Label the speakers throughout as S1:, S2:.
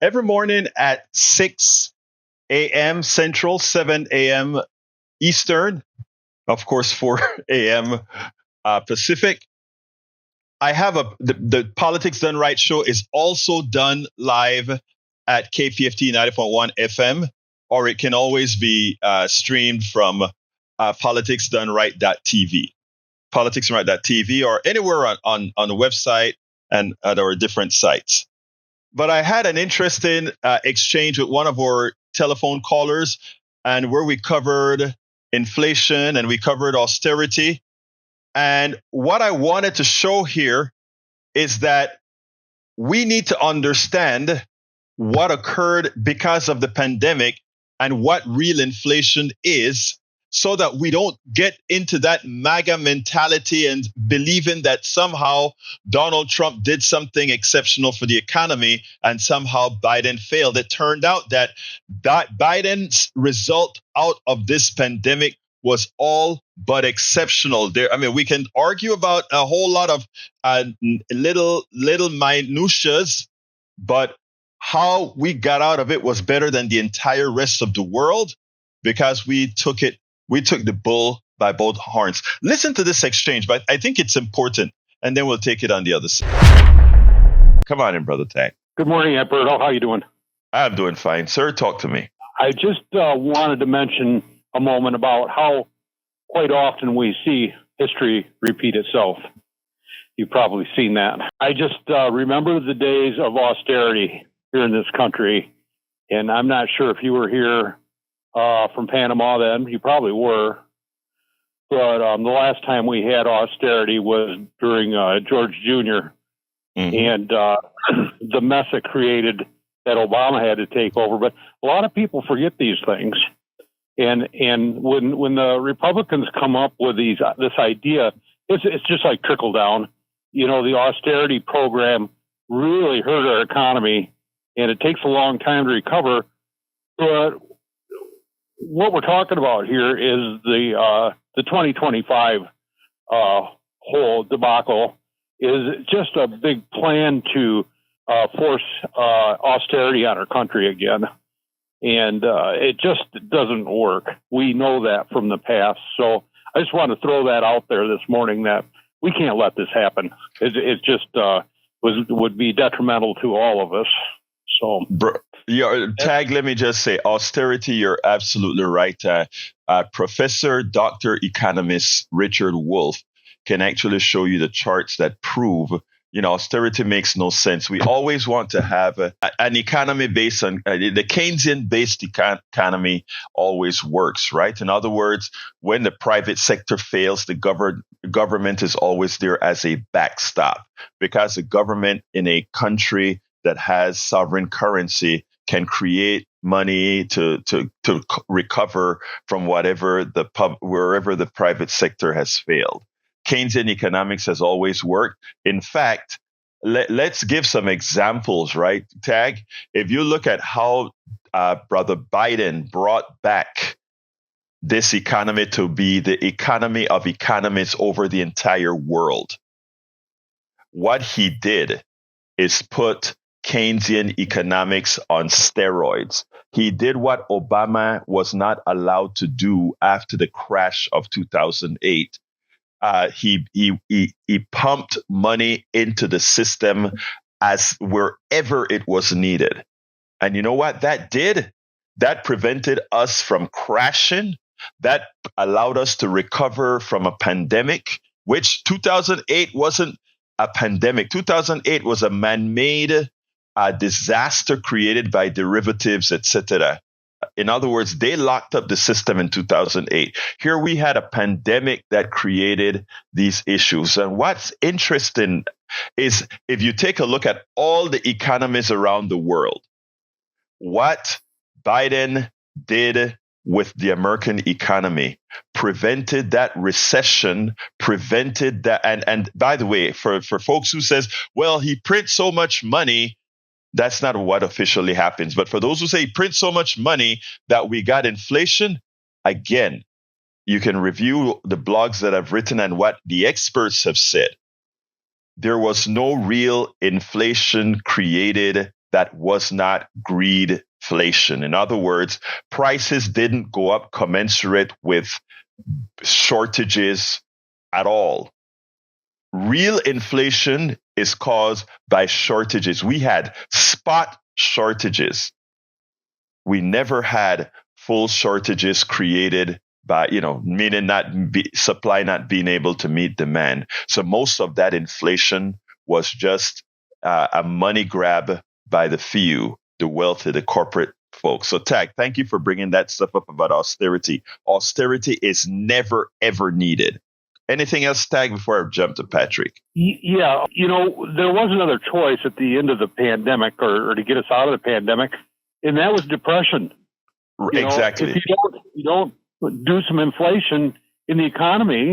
S1: every morning at 6 a.m. Central, 7 a.m. Eastern, of course, 4 a.m. Pacific. I have the Politics Done Right show is also done live at KPFT 90.1 FM, or it can always be streamed from politicsdoneright.tv, politicsdoneright.tv, or anywhere on the website and at our different sites. But I had an interesting exchange with one of our telephone callers, and where we covered inflation and we covered austerity. And what I wanted to show here is that we need to understand what occurred because of the pandemic and what real inflation is, so that we don't get into that MAGA mentality and believing that somehow Donald Trump did something exceptional for the economy and somehow Biden failed. It turned out that Biden's result out of this pandemic was all but exceptional. We can argue about a whole lot of little minutiae, but how we got out of it was better than the entire rest of the world, because we took the bull by both horns. Listen to this exchange, but I think it's important, and then we'll take it on the other side. Come on in, Brother Tang.
S2: Good morning, Egberto. How are you doing?
S1: I'm doing fine, sir. Talk to me.
S2: I just wanted to mention a moment about how quite often we see history repeat itself. You've probably seen that. I just remember the days of austerity here in this country, and I'm not sure if you were here from Panama then. You probably were. But the last time we had austerity was during George Jr. And the mess it created that Obama had to take over. But a lot of people forget these things. And when the Republicans come up with this idea, it's just like trickle down. You know, the austerity program really hurt our economy, and it takes a long time to recover. But what we're talking about here is the 2025 whole debacle is just a big plan to force austerity on our country again. And it just doesn't work. We know that from the past. So I just want to throw that out there this morning, that we can't let this happen. It just would be detrimental to all of us. So,
S1: Tag, let me just say, austerity, you're absolutely right. Professor, Dr. Economist Richard Wolff can actually show you the charts that prove, austerity makes no sense. We always want to have an economy based on the Keynesian-based economy always works, right? In other words, when the private sector fails, the government is always there as a backstop, because the government in a country that has sovereign currency can create money to recover from wherever the private sector has failed. Keynesian economics has always worked. In fact, let's give some examples, right? Tag, if you look at how Brother Biden brought back this economy to be the economy of economists over the entire world, what he did is put Keynesian economics on steroids. He did what Obama was not allowed to do after the crash of 2008. He pumped money into the system as wherever it was needed. And you know what that did? That prevented us from crashing. That allowed us to recover from a pandemic, which 2008 wasn't a pandemic. 2008 was a man-made disaster created by derivatives, etc. In other words, they locked up the system in 2008. Here we had a pandemic that created these issues. And what's interesting is, if you take a look at all the economies around the world, what Biden did with the American economy prevented that recession, prevented that. And by the way, for folks who says, well, he prints so much money, that's not what officially happens. But for those who say he prints so much money that we got inflation, again, you can review the blogs that I've written and what the experts have said. There was no real inflation created that was not greedflation. In other words, prices didn't go up commensurate with shortages at all. Real inflation is caused by shortages. We had spot shortages. We never had full shortages created by, meaning supply not being able to meet demand. So most of that inflation was just a money grab by the few, the wealthy, the corporate folks. So Tag, thank you for bringing that stuff up about austerity. Austerity is never, ever needed. Anything else, Tag, before I jump to Patrick?
S2: Yeah, there was another choice at the end of the pandemic or to get us out of the pandemic, and that was depression.
S1: Exactly.
S2: If you don't do some inflation in the economy,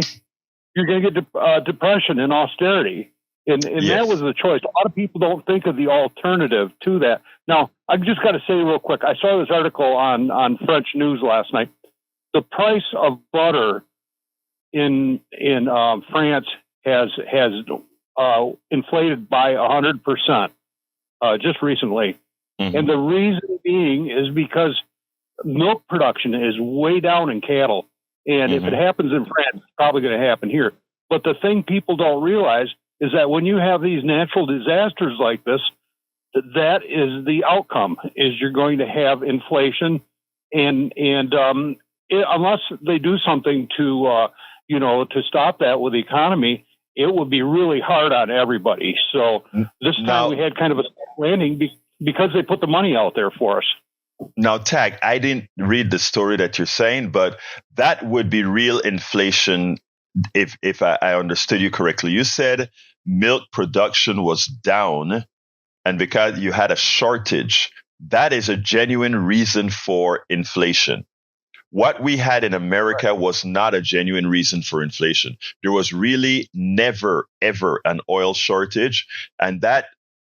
S2: you're going to get depression and austerity. And
S1: Yes.
S2: that was the choice. A lot of people don't think of the alternative to that. Now, I've just got to say real quick, I saw this article on French news last night. The price of butter in France has inflated by 100% just recently.
S1: Mm-hmm.
S2: And the reason being is because milk production is way down in cattle. And if it happens in France, it's probably going to happen here. But the thing people don't realize is that when you have these natural disasters like this, that is the outcome, is you're going to have inflation. And unless they do something to stop that with the economy, it would be really hard on everybody. So this time we had kind of a landing because they put the money out there for us.
S1: Now, Tag, I didn't read the story that you're saying, but that would be real inflation if I understood you correctly. You said milk production was down, and because you had a shortage, that is a genuine reason for inflation. What we had in America was not a genuine reason for inflation. There was really never, ever an oil shortage, and that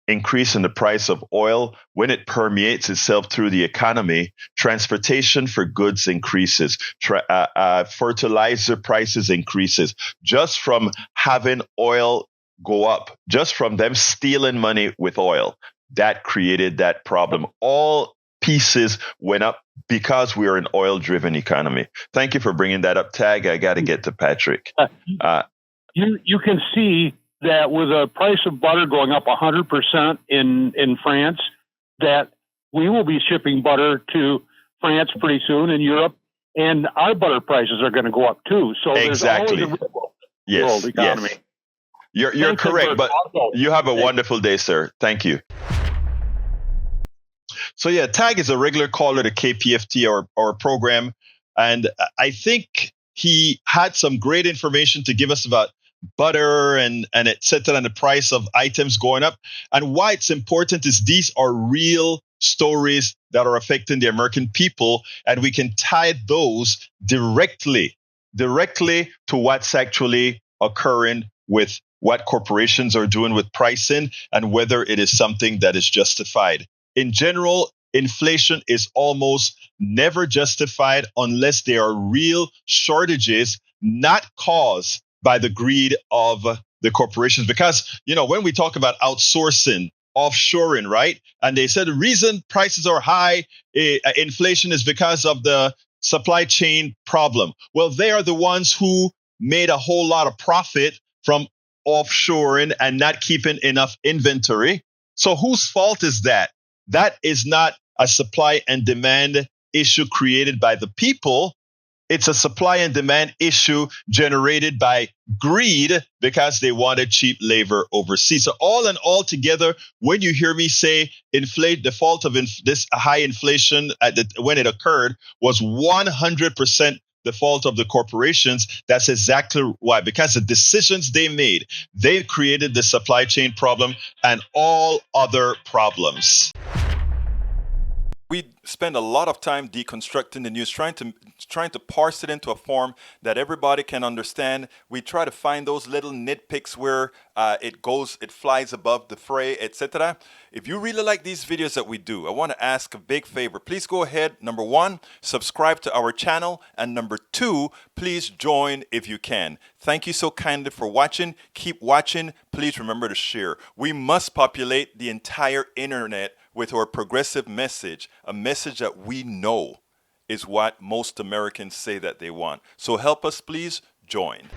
S1: increase in the price of oil, when it permeates itself through the economy, transportation for goods increases, fertilizer prices increases, just from having oil go up, just from them stealing money with oil. That created that problem. All pieces went up because we are an oil-driven economy. Thank you for bringing that up, Tag. I got to get to Patrick.
S2: You can see that with the price of butter going up 100% in France, that we will be shipping butter to France pretty soon in Europe, and our butter prices are going to go up too. So
S1: exactly.
S2: There's always a world economy.
S1: Yes. You're correct, but you have a wonderful day, sir. Thank you. So yeah, Tag is a regular caller to KPFT, our program, and I think he had some great information to give us about butter and et cetera, and the price of items going up. And why it's important is these are real stories that are affecting the American people, and we can tie those directly to what's actually occurring with what corporations are doing with pricing and whether it is something that is justified. In general, inflation is almost never justified unless there are real shortages, not caused by the greed of the corporations. Because, when we talk about outsourcing, offshoring, right? And they said the reason prices are high, inflation is because of the supply chain problem. Well, they are the ones who made a whole lot of profit from offshoring and not keeping enough inventory. So whose fault is that? That is not a supply and demand issue created by the people. It's a supply and demand issue generated by greed because they wanted cheap labor overseas. So all in all together, when you hear me say the fault of this high inflation when it occurred was 100% the fault of the corporations, that's exactly why. Because the decisions they made, they created the supply chain problem and all other problems.
S3: We spend a lot of time deconstructing the news, trying to parse it into a form that everybody can understand. We try to find those little nitpicks where it flies above the fray, etc. If you really like these videos that we do, I want to ask a big favor. Please go ahead, number one, subscribe to our channel, and number two, please join if you can. Thank you so kindly for watching. Keep watching. Please remember to share. We must populate the entire internet with our progressive message, a message that we know is what most Americans say that they want. So help us, please join.